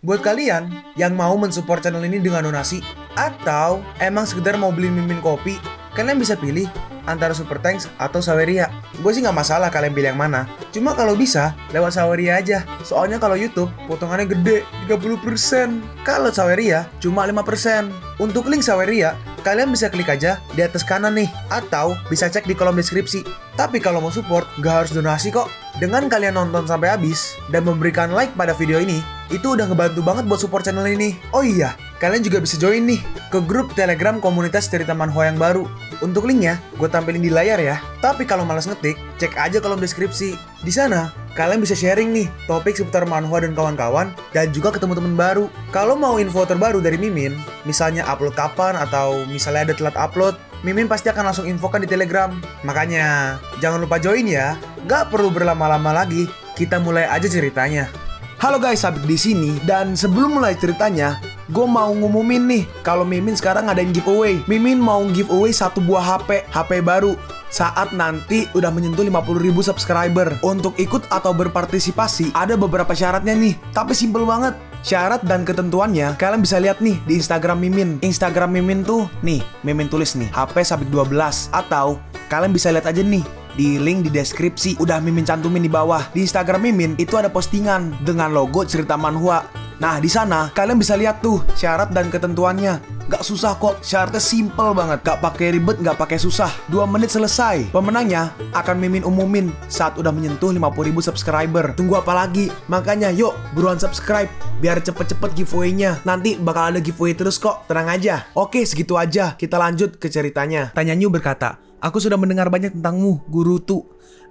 Buat kalian yang mau mensupport channel ini dengan donasi, atau emang sekedar mau beli mimin kopi, kalian bisa pilih antara Super Thanks atau Saweria. Gue sih nggak masalah kalian pilih yang mana. Cuma kalau bisa, lewat Saweria aja. Soalnya kalau YouTube, potongannya gede, 30%. Kalau Saweria, cuma 5%. Untuk link Saweria, kalian bisa klik aja di atas kanan nih. Atau bisa cek di kolom deskripsi. Tapi kalau mau support, nggak harus donasi kok. Dengan kalian nonton sampai habis, dan memberikan like pada video ini, itu udah ngebantu banget buat support channel ini. Oh iya, kalian juga bisa join nih ke grup Telegram komunitas cerita manhwa yang baru. Untuk linknya, gue tampilin di layar ya. Tapi kalau malas ngetik, cek aja kolom deskripsi. Di sana, kalian bisa sharing nih topik seputar manhwa dan kawan-kawan, dan juga ketemu teman baru. Kalau mau info terbaru dari Mimin, misalnya upload kapan atau misalnya ada telat upload, Mimin pasti akan langsung infokan di Telegram. Makanya, jangan lupa join ya. Gak perlu berlama-lama lagi, kita mulai aja ceritanya. Halo guys, Sabik di sini, dan sebelum mulai ceritanya, gue mau ngumumin nih kalau Mimin sekarang ngadain giveaway. Mimin mau giveaway satu buah HP baru saat nanti udah menyentuh 50.000 subscriber. Untuk ikut atau berpartisipasi ada beberapa syaratnya nih, tapi simple banget. Syarat dan ketentuannya kalian bisa lihat nih di Instagram Mimin. Instagram Mimin tuh nih, Mimin tulis nih HP Sabik 12, atau kalian bisa lihat aja nih di link di deskripsi, udah Mimin cantumin di bawah. Di Instagram Mimin itu ada postingan dengan logo cerita manhwa. Nah, di sana kalian bisa lihat tuh syarat dan ketentuannya. Gak susah kok, syaratnya simple banget. Gak pakai ribet, gak pakai susah. 2 menit selesai. Pemenangnya akan Mimin umumin saat udah menyentuh 50.000 subscriber. Tunggu apa lagi? Makanya yuk, buruan subscribe biar cepet-cepet giveaway-nya. Nanti bakal ada giveaway terus kok, tenang aja. Oke, segitu aja. Kita lanjut ke ceritanya. Tanya Nyu berkata, "Aku sudah mendengar banyak tentangmu, Guru Tu.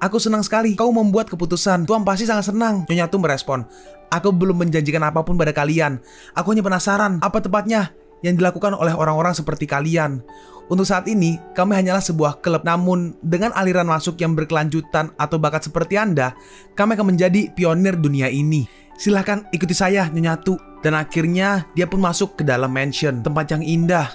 Aku senang sekali kau membuat keputusan. Tuan pasti sangat senang." Nyonya Tu merespon, "Aku belum menjanjikan apapun pada kalian. Aku hanya penasaran, apa tepatnya yang dilakukan oleh orang-orang seperti kalian. Untuk saat ini, kami hanyalah sebuah klub. Namun, dengan aliran masuk yang berkelanjutan atau bakat seperti Anda, kami akan menjadi pionir dunia ini. Silahkan ikuti saya, Nyonya Tu." Dan akhirnya dia pun masuk ke dalam mansion, tempat yang indah.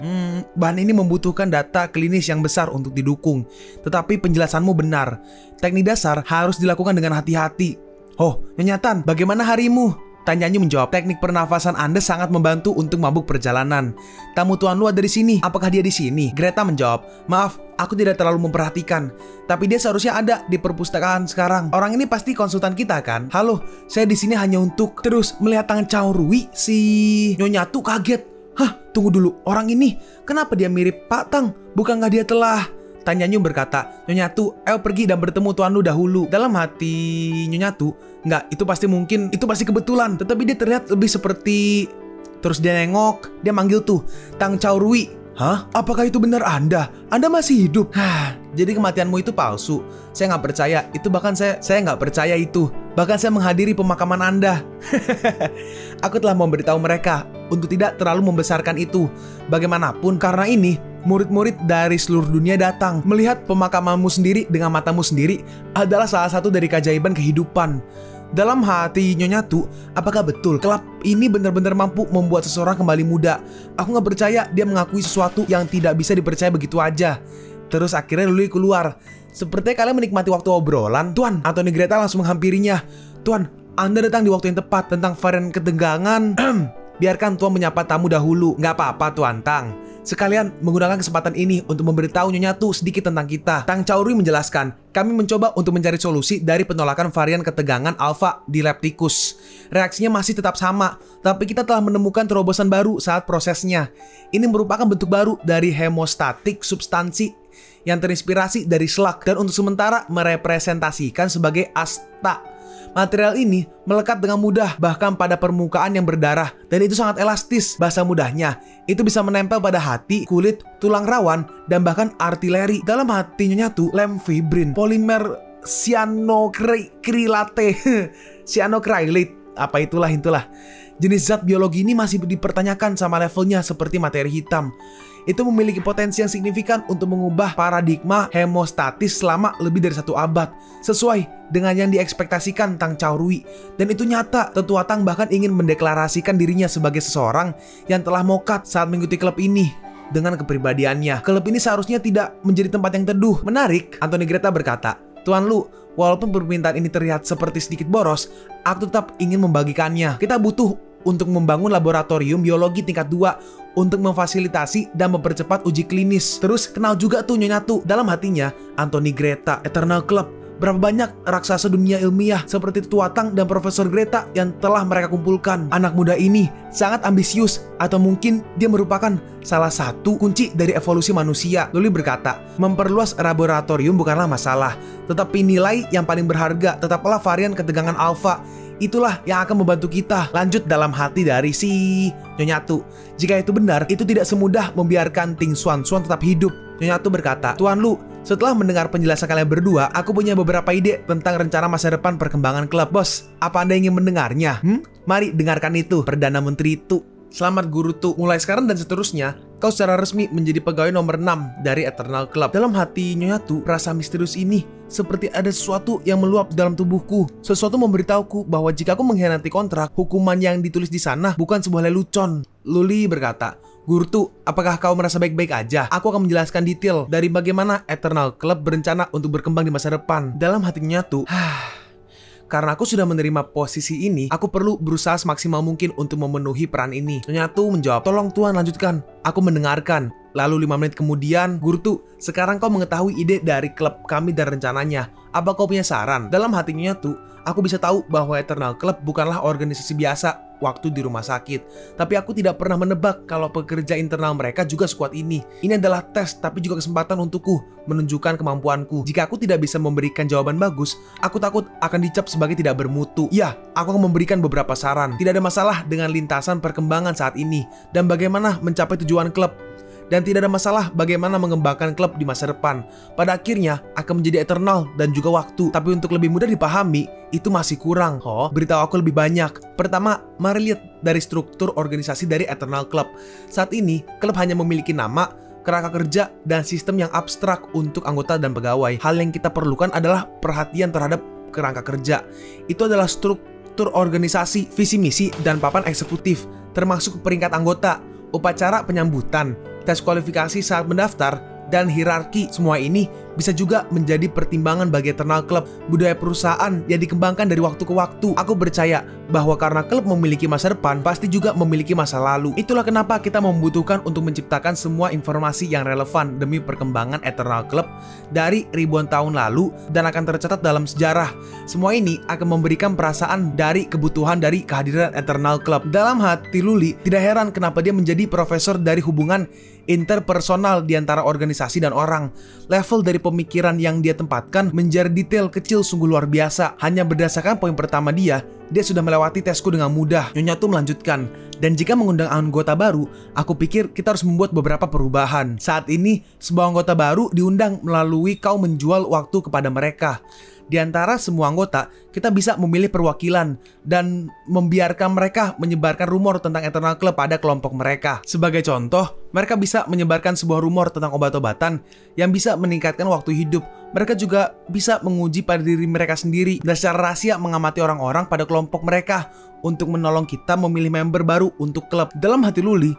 Bahan ini membutuhkan data klinis yang besar untuk didukung. Tetapi penjelasanmu benar. Teknik dasar harus dilakukan dengan hati-hati. "Oh, Nyonya Tan, bagaimana harimu?" Tanya Nyu menjawab, "Teknik pernafasan Anda sangat membantu untuk mabuk perjalanan. Tamu Tuan Lu ada di sini. Apakah dia di sini?" Greta menjawab, "Maaf, aku tidak terlalu memperhatikan. Tapi dia seharusnya ada di perpustakaan sekarang. Orang ini pasti konsultan kita kan? Halo, saya di sini hanya untuk..." Terus melihat tangan Cao Rui, si Nyonya Tu kaget. "Hah, tunggu dulu. Orang ini, kenapa dia mirip Pak Tang? Bukankah dia telah..." Tanya Nyu berkata, "Nyonya Tu, ayo pergi dan bertemu Tuan Lu dahulu." Dalam hati Nyonya Tu, "Nggak, itu pasti kebetulan." Tetapi dia terlihat lebih seperti... Terus dia nengok, dia manggil tuh, "Tang Cao Rui." "Hah? Apakah itu benar Anda? Anda masih hidup?" "Hah, jadi kematianmu itu palsu. Saya nggak percaya. Itu bahkan saya nggak percaya itu. Bahkan saya menghadiri pemakaman Anda." "Aku telah memberitahu mereka untuk tidak terlalu membesarkan itu. Bagaimanapun, karena ini, murid-murid dari seluruh dunia datang. Melihat pemakamanmu sendiri dengan matamu sendiri adalah salah satu dari keajaiban kehidupan." Dalam hati Nyonya Tu, apakah betul klub ini benar-benar mampu membuat seseorang kembali muda? Aku nggak percaya dia mengakui sesuatu yang tidak bisa dipercaya begitu aja. Terus akhirnya Luli keluar. "Sepertinya kalian menikmati waktu obrolan, Tuan." Anthony Greta langsung menghampirinya. "Tuan, Anda datang di waktu yang tepat tentang varian ketegangan." "Biarkan Tuan menyapa tamu dahulu." "Nggak apa-apa, Tuan Tang. Sekalian menggunakan kesempatan ini untuk memberitahu Nyonya Tu sedikit tentang kita." Tang Cao Rui menjelaskan, "Kami mencoba untuk mencari solusi dari penolakan varian ketegangan alfa di lab tikus. Reaksinya masih tetap sama, tapi kita telah menemukan terobosan baru saat prosesnya. Ini merupakan bentuk baru dari hemostatik substansi yang terinspirasi dari slug dan untuk sementara merepresentasikan sebagai asta. Material ini melekat dengan mudah bahkan pada permukaan yang berdarah, dan itu sangat elastis. Bahasa mudahnya, itu bisa menempel pada hati, kulit, tulang rawan, dan bahkan artileri." Dalam hati Nyonya Tu, lem fibrin, polimer cyanocrylate, cyanocrylate, apa itulah. Jenis zat biologi ini masih dipertanyakan sama levelnya seperti materi hitam. Itu memiliki potensi yang signifikan untuk mengubah paradigma hemostatis selama lebih dari 1 abad, sesuai dengan yang diekspektasikan Tang Cao Rui. Dan itu nyata, tetua Tang bahkan ingin mendeklarasikan dirinya sebagai seseorang yang telah mokat saat mengikuti klub ini. Dengan kepribadiannya, klub ini seharusnya tidak menjadi tempat yang teduh. Menarik, Anthony Greta berkata, "Tuan Lu, walaupun permintaan ini terlihat seperti sedikit boros, aku tetap ingin membagikannya. Kita butuh untuk membangun laboratorium biologi tingkat 2 untuk memfasilitasi dan mempercepat uji klinis. Terus kenal juga tuh Nyonya Tu. Dalam hatinya, Anthony Greta, Eternal Club. Berapa banyak raksasa dunia ilmiah seperti Tua Tang dan Profesor Greta yang telah mereka kumpulkan. Anak muda ini sangat ambisius, atau mungkin dia merupakan salah satu kunci dari evolusi manusia. Luli berkata, memperluas laboratorium bukanlah masalah, tetapi nilai yang paling berharga tetaplah varian ketegangan alfa. Itulah yang akan membantu kita. Lanjut dalam hati dari si Nyonya Tu. Jika itu benar, itu tidak semudah membiarkan Ting Xuan Xuan tetap hidup. Nyonya Tu berkata, Tuan Lu, setelah mendengar penjelasan kalian berdua, aku punya beberapa ide tentang rencana masa depan perkembangan klub. Bos, apa Anda ingin mendengarnya? Mari dengarkan itu, Perdana Menteri itu. Selamat Guru Tu, mulai sekarang dan seterusnya, kau secara resmi menjadi pegawai nomor 6 dari Eternal Club. Dalam hati Nyonya Tu, rasa misterius ini seperti ada sesuatu yang meluap dalam tubuhku. Sesuatu memberitahuku bahwa jika aku mengkhianati kontrak, hukuman yang ditulis di sana bukan sebuah lelucon. Luli berkata, Guru Tu, apakah kau merasa baik-baik aja? Aku akan menjelaskan detail dari bagaimana Eternal Club berencana untuk berkembang di masa depan. Dalam hati Nyonya Tu, karena aku sudah menerima posisi ini, aku perlu berusaha semaksimal mungkin untuk memenuhi peran ini. Nyonya Tu menjawab, tolong Tuan lanjutkan. Aku mendengarkan. Lalu 5 menit kemudian, Guru Tu, sekarang kau mengetahui ide dari klub kami dan rencananya. Apa kau punya saran? Dalam hati Nyonya Tu, aku bisa tahu bahwa Eternal Club bukanlah organisasi biasa waktu di rumah sakit. Tapi aku tidak pernah menebak kalau pekerja internal mereka juga sekuat ini. Ini adalah tes, tapi juga kesempatan untukku menunjukkan kemampuanku. Jika aku tidak bisa memberikan jawaban bagus, aku takut akan dicap sebagai tidak bermutu. Ya, aku akan memberikan beberapa saran. Tidak ada masalah dengan lintasan perkembangan saat ini dan bagaimana mencapai tujuan klub. Dan tidak ada masalah bagaimana mengembangkan klub di masa depan. Pada akhirnya akan menjadi eternal dan juga waktu. Tapi untuk lebih mudah dipahami, itu masih kurang. Beritahu aku lebih banyak. Pertama, mari lihat dari struktur organisasi dari Eternal Club. Saat ini, klub hanya memiliki nama, kerangka kerja, dan sistem yang abstrak untuk anggota dan pegawai. Hal yang kita perlukan adalah perhatian terhadap kerangka kerja. Itu adalah struktur organisasi, visi misi, dan papan eksekutif, termasuk peringkat anggota, upacara penyambutan, tes kualifikasi saat mendaftar, dan hierarki. Semua ini bisa juga menjadi pertimbangan bagi Eternal Club. Budaya perusahaan yang dikembangkan dari waktu ke waktu. Aku percaya bahwa karena klub memiliki masa depan, pasti juga memiliki masa lalu. Itulah kenapa kita membutuhkan untuk menciptakan semua informasi yang relevan demi perkembangan Eternal Club dari ribuan tahun lalu dan akan tercatat dalam sejarah. Semua ini akan memberikan perasaan dari kebutuhan dari kehadiran Eternal Club. Dalam hati Luli, tidak heran kenapa dia menjadi profesor dari hubungan interpersonal di antara organisasi dan orang. Level dari pemikiran yang dia tempatkan menjadi detail kecil sungguh luar biasa. Hanya berdasarkan poin pertama dia sudah melewati tesku dengan mudah. Nyonya Tu melanjutkan, dan jika mengundang anggota baru, aku pikir kita harus membuat beberapa perubahan. Saat ini, sebuah anggota baru diundang melalui kau menjual waktu kepada mereka. Di antara semua anggota, kita bisa memilih perwakilan dan membiarkan mereka menyebarkan rumor tentang Eternal Club pada kelompok mereka. Sebagai contoh, mereka bisa menyebarkan sebuah rumor tentang obat-obatan yang bisa meningkatkan waktu hidup. Mereka juga bisa menguji pada diri mereka sendiri dan secara rahasia mengamati orang-orang pada kelompok mereka untuk menolong kita memilih member baru untuk klub. Dalam hati Luli,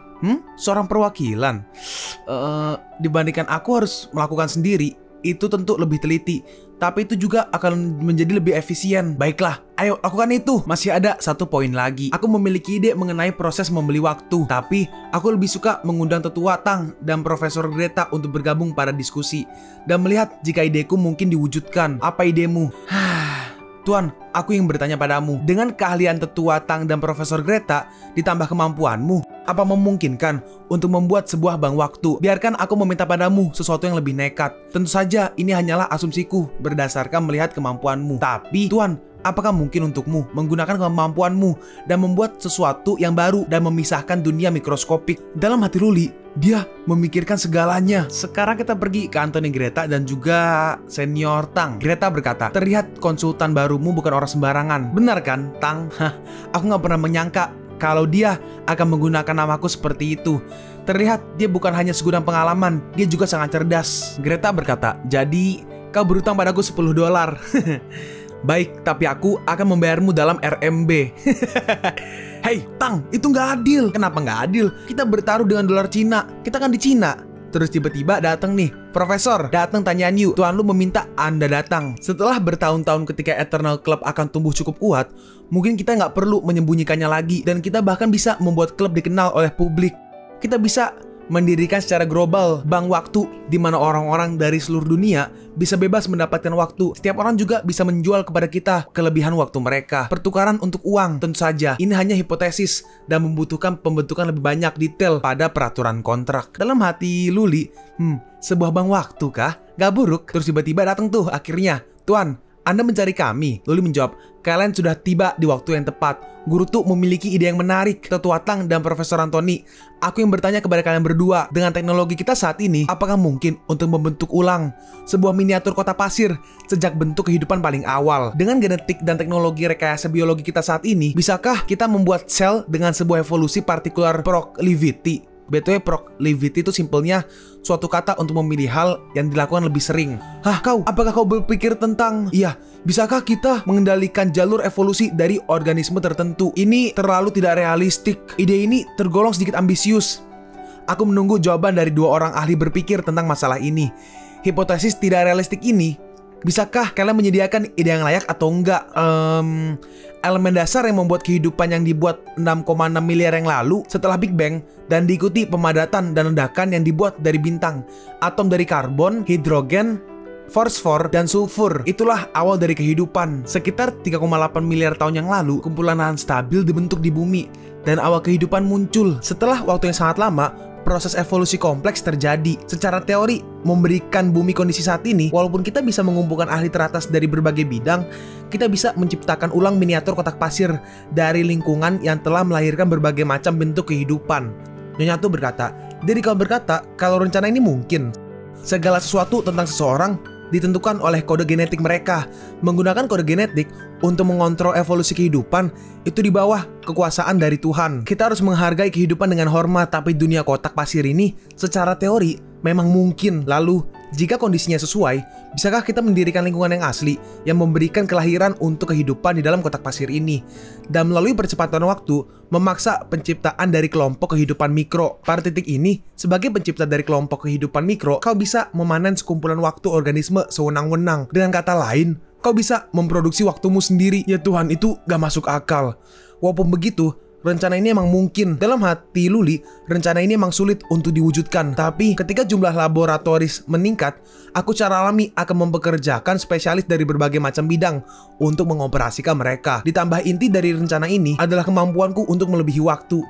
seorang perwakilan? Dibandingkan aku harus melakukan sendiri, itu tentu lebih teliti, tapi itu juga akan menjadi lebih efisien. Baiklah, ayo lakukan itu. Masih ada satu poin lagi. Aku memiliki ide mengenai proses membeli waktu, tapi aku lebih suka mengundang Tetua Tang dan Profesor Greta untuk bergabung pada diskusi dan melihat jika ideku mungkin diwujudkan. Apa idemu? Tuan, aku yang bertanya padamu. Dengan keahlian Tetua Tang dan Profesor Greta ditambah kemampuanmu, apa memungkinkan untuk membuat sebuah bank waktu? Biarkan aku meminta padamu sesuatu yang lebih nekat. Tentu saja ini hanyalah asumsiku berdasarkan melihat kemampuanmu. Tapi Tuan, apakah mungkin untukmu menggunakan kemampuanmu dan membuat sesuatu yang baru dan memisahkan dunia mikroskopik? Dalam hati Luli, dia memikirkan segalanya. Sekarang kita pergi ke Anthony Greta dan juga Senior Tang. Greta berkata, terlihat konsultan barumu bukan orang sembarangan. Benar kan, Tang? Aku nggak pernah menyangka kalau dia akan menggunakan namaku seperti itu. Terlihat dia bukan hanya segudang pengalaman, dia juga sangat cerdas. Greta berkata, jadi kau berutang padaku $10. Baik, tapi aku akan membayarmu dalam RMB. Hei, Tang, itu nggak adil. Kenapa nggak adil? Kita bertaruh dengan dolar Cina. Kita kan di Cina. Terus tiba-tiba datang nih, Profesor, datang tanyaan yuk, Tuan lu meminta Anda datang. Setelah bertahun-tahun ketika Eternal Club akan tumbuh cukup kuat, mungkin kita nggak perlu menyembunyikannya lagi, dan kita bahkan bisa membuat klub dikenal oleh publik. Kita bisa mendirikan secara global bank waktu di mana orang-orang dari seluruh dunia bisa bebas mendapatkan waktu. Setiap orang juga bisa menjual kepada kita kelebihan waktu mereka. Pertukaran untuk uang, tentu saja ini hanya hipotesis dan membutuhkan pembentukan lebih banyak detail pada peraturan kontrak. Dalam hati Luli, sebuah bank waktu kah? Gak buruk. Terus tiba-tiba datang tuh akhirnya, Tuan, Anda mencari kami. Luli menjawab, kalian sudah tiba di waktu yang tepat. Guru tuh memiliki ide yang menarik. Tetua Tang dan Profesor Anthony, aku yang bertanya kepada kalian berdua, dengan teknologi kita saat ini, apakah mungkin untuk membentuk ulang sebuah miniatur kota pasir sejak bentuk kehidupan paling awal? Dengan genetik dan teknologi rekayasa biologi kita saat ini, bisakah kita membuat sel dengan sebuah evolusi partikular proclivity? BTW proclivity itu simpelnya suatu kata untuk memilih hal yang dilakukan lebih sering. Apakah kau berpikir tentang, bisakah kita mengendalikan jalur evolusi dari organisme tertentu? Ini terlalu tidak realistik. Ide ini tergolong sedikit ambisius. Aku menunggu jawaban dari dua orang ahli berpikir tentang masalah ini. Hipotesis tidak realistik ini, bisakah kalian menyediakan ide yang layak atau enggak? Elemen dasar yang membuat kehidupan yang dibuat 6,6 miliar yang lalu setelah Big Bang dan diikuti pemadatan dan ledakan yang dibuat dari bintang, atom dari karbon, hidrogen, fosfor, dan sulfur. Itulah awal dari kehidupan. Sekitar 3,8 miliar tahun yang lalu, kumpulan lahan stabil dibentuk di bumi dan awal kehidupan muncul. Setelah waktu yang sangat lama, proses evolusi kompleks terjadi. Secara teori, memberikan bumi kondisi saat ini, walaupun kita bisa mengumpulkan ahli teratas dari berbagai bidang, kita bisa menciptakan ulang miniatur kotak pasir dari lingkungan yang telah melahirkan berbagai macam bentuk kehidupan. Nyonya Tu berkata, jadi kau berkata kalau rencana ini mungkin. Segala sesuatu tentang seseorang ditentukan oleh kode genetik mereka. Menggunakan kode genetik untuk mengontrol evolusi kehidupan itu di bawah kekuasaan dari Tuhan. Kita harus menghargai kehidupan dengan hormat, tapi dunia kotak pasir ini secara teori memang mungkin. Lalu, jika kondisinya sesuai, bisakah kita mendirikan lingkungan yang asli yang memberikan kelahiran untuk kehidupan di dalam kotak pasir ini? Dan melalui percepatan waktu, memaksa penciptaan dari kelompok kehidupan mikro. Pada titik ini, sebagai pencipta dari kelompok kehidupan mikro, kau bisa memanen sekumpulan waktu organisme sewenang-wenang. Dengan kata lain, kau bisa memproduksi waktumu sendiri. Ya Tuhan, itu gak masuk akal. Walaupun begitu, rencana ini emang mungkin. Dalam hati Luli, rencana ini emang sulit untuk diwujudkan. Tapi ketika jumlah laboratoris meningkat, aku secara alami akan mempekerjakan spesialis dari berbagai macam bidang untuk mengoperasikan mereka. Ditambah inti dari rencana ini adalah kemampuanku untuk melebihi waktu.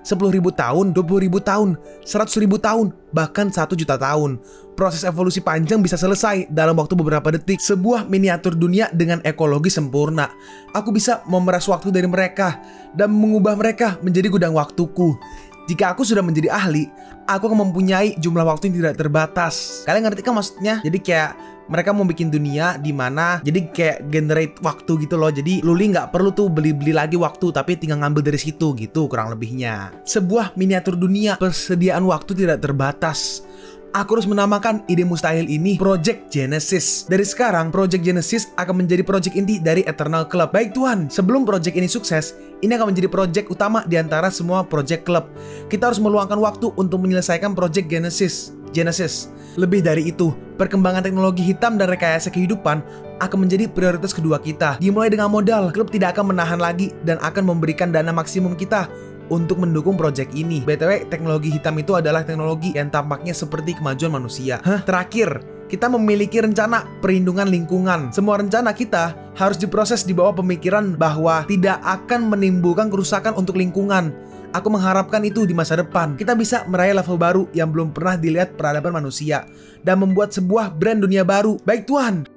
10.000 tahun, 20.000 tahun, 100.000 tahun, bahkan 1 juta tahun. Proses evolusi panjang bisa selesai dalam waktu beberapa detik. Sebuah miniatur dunia dengan ekologi sempurna. Aku bisa memeras waktu dari mereka dan mengubah mereka menjadi gudang waktuku. Jika aku sudah menjadi ahli, aku akan mempunyai jumlah waktu yang tidak terbatas. Kalian ngerti kan maksudnya? Jadi kayak mereka mau bikin dunia di mana jadi kayak generate waktu gitu loh. Jadi Luli nggak perlu tuh beli-beli lagi waktu, tapi tinggal ngambil dari situ gitu kurang lebihnya. Sebuah miniatur dunia, persediaan waktu tidak terbatas. Aku harus menamakan ide mustahil ini Project Genesis. Dari sekarang, Project Genesis akan menjadi project inti dari Eternal Club. Baik Tuhan, sebelum project ini sukses, ini akan menjadi project utama di antara semua project club. Kita harus meluangkan waktu untuk menyelesaikan Project Genesis. Lebih dari itu, perkembangan teknologi hitam dan rekayasa kehidupan akan menjadi prioritas kedua kita. Dimulai dengan modal, klub tidak akan menahan lagi dan akan memberikan dana maksimum kita untuk mendukung proyek ini. BTW, teknologi hitam itu adalah teknologi yang tampaknya seperti kemajuan manusia. Terakhir, kita memiliki rencana perlindungan lingkungan. Semua rencana kita harus diproses di bawah pemikiran bahwa tidak akan menimbulkan kerusakan untuk lingkungan. Aku mengharapkan itu di masa depan. Kita bisa meraih level baru yang belum pernah dilihat peradaban manusia dan membuat sebuah brand dunia baru. Baik Tuhan.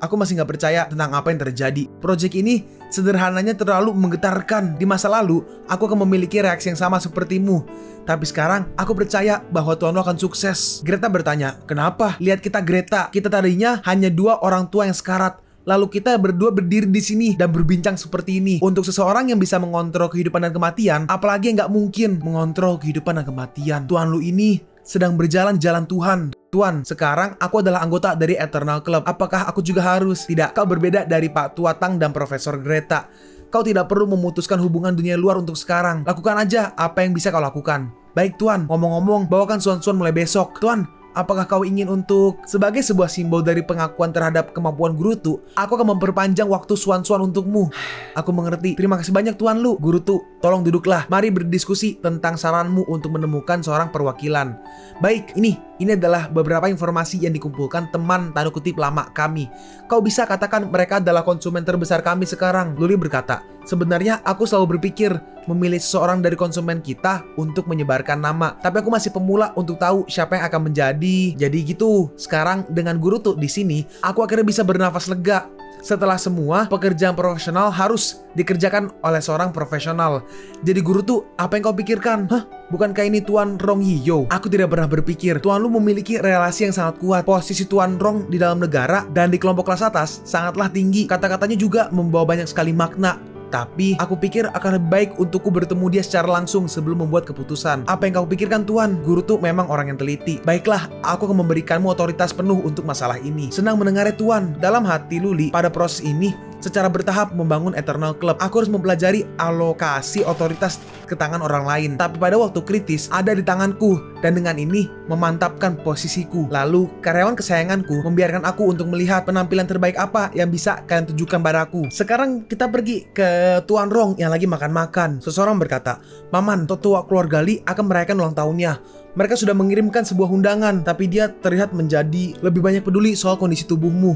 Aku masih nggak percaya tentang apa yang terjadi. Proyek ini sederhananya terlalu menggetarkan. Di masa lalu, aku akan memiliki reaksi yang sama sepertimu. Tapi sekarang, aku percaya bahwa Tuhan lo akan sukses. Greta bertanya, kenapa? Lihat kita Greta. Kita tadinya hanya 2 orang tua yang sekarat. Lalu kita berdua berdiri di sini dan berbincang seperti ini. Untuk seseorang yang bisa mengontrol kehidupan dan kematian, apalagi yang nggak mungkin mengontrol kehidupan dan kematian. Tuhan lu ini sedang berjalan jalan Tuhan. Tuan, sekarang aku adalah anggota dari Eternal Club. Apakah aku juga harus? Tidak, kau berbeda dari Pak Tua Tang dan Profesor Greta. Kau tidak perlu memutuskan hubungan dunia luar untuk sekarang. Lakukan aja apa yang bisa kau lakukan. Baik tuan, ngomong-ngomong, bawakan Xuan mulai besok. Tuan, apakah kau ingin untuk sebagai sebuah simbol dari pengakuan terhadap kemampuan Gurutu, aku akan memperpanjang waktu Xuan untukmu. Aku mengerti. Terima kasih banyak Tuan Lu. Gurutu, tolong duduklah. Mari berdiskusi tentang saranmu untuk menemukan seorang perwakilan. Baik, ini adalah beberapa informasi yang dikumpulkan teman tanda kutip lama kami. Kau bisa katakan mereka adalah konsumen terbesar kami sekarang. Luli berkata, sebenarnya aku selalu berpikir memilih seseorang dari konsumen kita untuk menyebarkan nama. Tapi aku masih pemula untuk tahu siapa yang akan menjadi. Jadi gitu. Sekarang dengan Gurutu di sini, aku akhirnya bisa bernafas lega. Setelah semua pekerjaan profesional harus dikerjakan oleh seorang profesional. Jadi Gurutu, apa yang kau pikirkan? Hah? Bukankah ini Tuan Rong Yiyo? Aku tidak pernah berpikir Tuan Lu memiliki relasi yang sangat kuat. Posisi Tuan Rong di dalam negara dan di kelompok kelas atas sangatlah tinggi. Kata-katanya juga membawa banyak sekali makna. Tapi aku pikir akan lebih baik untukku bertemu dia secara langsung sebelum membuat keputusan. Apa yang kau pikirkan Tuan? Gurutu memang orang yang teliti. Baiklah, aku akan memberikanmu otoritas penuh untuk masalah ini. Senang mendengarnya Tuan. Dalam hati Luli, pada proses ini secara bertahap membangun Eternal Club. Aku harus mempelajari alokasi otoritas ke tangan orang lain. Tapi pada waktu kritis ada di tanganku, dan dengan ini memantapkan posisiku. Lalu karyawan kesayanganku membiarkan aku untuk melihat penampilan terbaik apa yang bisa kalian tunjukkan padaku. Sekarang kita pergi ke Tuan Rong yang lagi makan-makan. Seseorang berkata, Paman, tetua keluarga Li akan merayakan ulang tahunnya. Mereka sudah mengirimkan sebuah undangan, tapi dia terlihat menjadi lebih banyak peduli soal kondisi tubuhmu.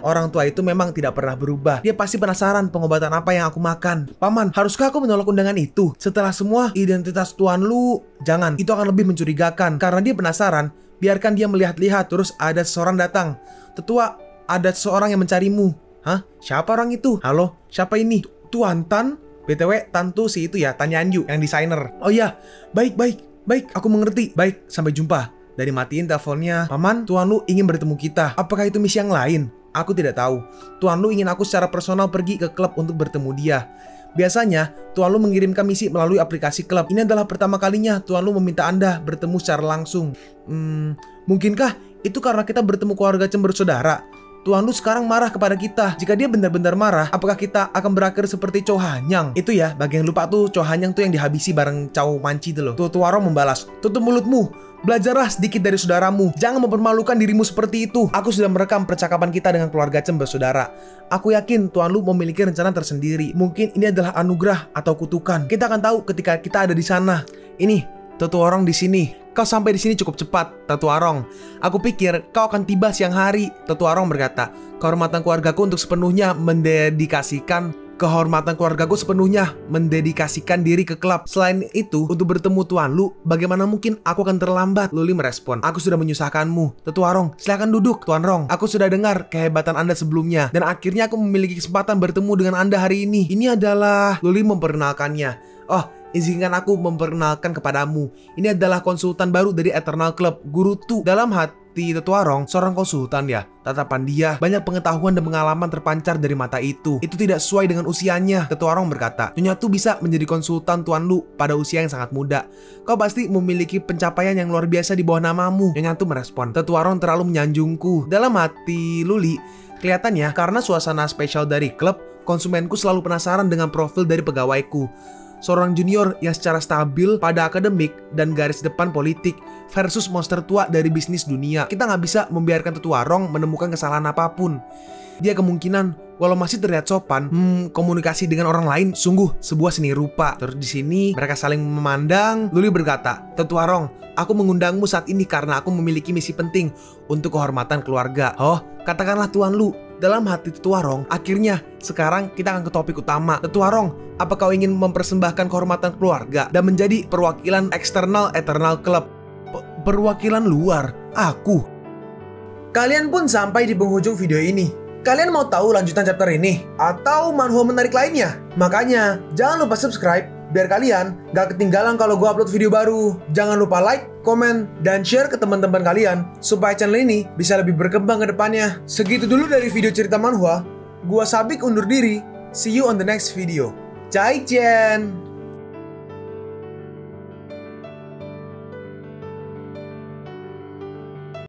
Orang tua itu memang tidak pernah berubah. Dia pasti penasaran pengobatan apa yang aku makan. Paman, haruskah aku menolak undangan itu? Setelah semua, identitas Tuan Lu, jangan. Itu akan lebih mencurigakan. Karena dia penasaran, biarkan dia melihat-lihat. Terus ada seseorang datang. Tetua, ada seseorang yang mencarimu. Hah? Siapa orang itu? Halo? Siapa ini? Tuan Tan? BTW, Tantu si itu ya, Tan Yanyu, yang desainer. Oh iya, baik, aku mengerti. Baik, sampai jumpa. Dari matiin teleponnya. Paman, Tuan Lu ingin bertemu kita. Apakah itu misi yang lain? Aku tidak tahu. Tuan Lu ingin aku secara personal pergi ke klub untuk bertemu dia. Biasanya, Tuan Lu mengirimkan misi melalui aplikasi klub. Ini adalah pertama kalinya Tuan Lu meminta Anda bertemu secara langsung. Mungkinkah itu karena kita bertemu keluarga Chen bersaudara? Tuan Lu sekarang marah kepada kita. Jika dia benar-benar marah, apakah kita akan berakhir seperti Chow Hanyang? Itu ya, bagi yang lupa tuh, Chow Hanyang tuh yang dihabisi bareng Chow Manci tuh loh. Tuan Rong membalas, tutup mulutmu. Belajarlah sedikit dari saudaramu. Jangan mempermalukan dirimu seperti itu. Aku sudah merekam percakapan kita dengan keluarga Chen bersaudara. Aku yakin Tuan Lu memiliki rencana tersendiri. Mungkin ini adalah anugerah atau kutukan. Kita akan tahu ketika kita ada di sana. Ini, Tetua Rong di sini. Kau sampai di sini cukup cepat, Tetua Rong. Aku pikir kau akan tiba siang hari. Tetua Rong berkata, kehormatan keluargaku untuk sepenuhnya mendedikasikan diri ke klub. Selain itu, untuk bertemu Tuan Lu, bagaimana mungkin aku akan terlambat? Luli merespon, aku sudah menyusahkanmu. Tetua Rong, silakan duduk, Tuan Rong. Aku sudah dengar kehebatan Anda sebelumnya, dan akhirnya aku memiliki kesempatan bertemu dengan Anda hari ini. Ini adalah... Luli memperkenalkannya. Oh, izinkan aku memperkenalkan kepadamu. Ini adalah konsultan baru dari Eternal Club, Gurutu. Dalam hati Tetua Rong, seorang konsultan ya. Tatapan dia, banyak pengetahuan dan pengalaman terpancar dari mata itu. Itu tidak sesuai dengan usianya. Tetua Rong berkata, Nyonya Tu bisa menjadi konsultan Tuan Lu pada usia yang sangat muda. Kau pasti memiliki pencapaian yang luar biasa di bawah namamu. Nyonya Tu merespon, Tetua Rong terlalu menyanjungku. Dalam hati Luli, kelihatannya karena suasana spesial dari klub, konsumenku selalu penasaran dengan profil dari pegawaiku. Seorang junior yang secara stabil pada akademik dan garis depan politik versus monster tua dari bisnis dunia. Kita nggak bisa membiarkan Tetua Rong menemukan kesalahan apapun. Dia kemungkinan, walau masih terlihat sopan, komunikasi dengan orang lain sungguh sebuah seni rupa. Terus di sini mereka saling memandang. Luli berkata, Tetua Rong, aku mengundangmu saat ini karena aku memiliki misi penting untuk kehormatan keluarga. Oh, katakanlah Tuan Lu. Dalam hati Tetua Rong, akhirnya sekarang kita akan ke topik utama. Tetua Rong, apa kau ingin mempersembahkan kehormatan keluarga dan menjadi perwakilan eksternal Eternal Club? Perwakilan luar? Aku? Kalian pun sampai di penghujung video ini. Kalian mau tahu lanjutan chapter ini? Atau manhwa menarik lainnya? Makanya, jangan lupa subscribe biar kalian gak ketinggalan kalau gue upload video baru. Jangan lupa like, komen, dan share ke teman-teman kalian supaya channel ini bisa lebih berkembang ke depannya. Segitu dulu dari video cerita manhwa. Gua Sabik undur diri. See you on the next video. Zaijian.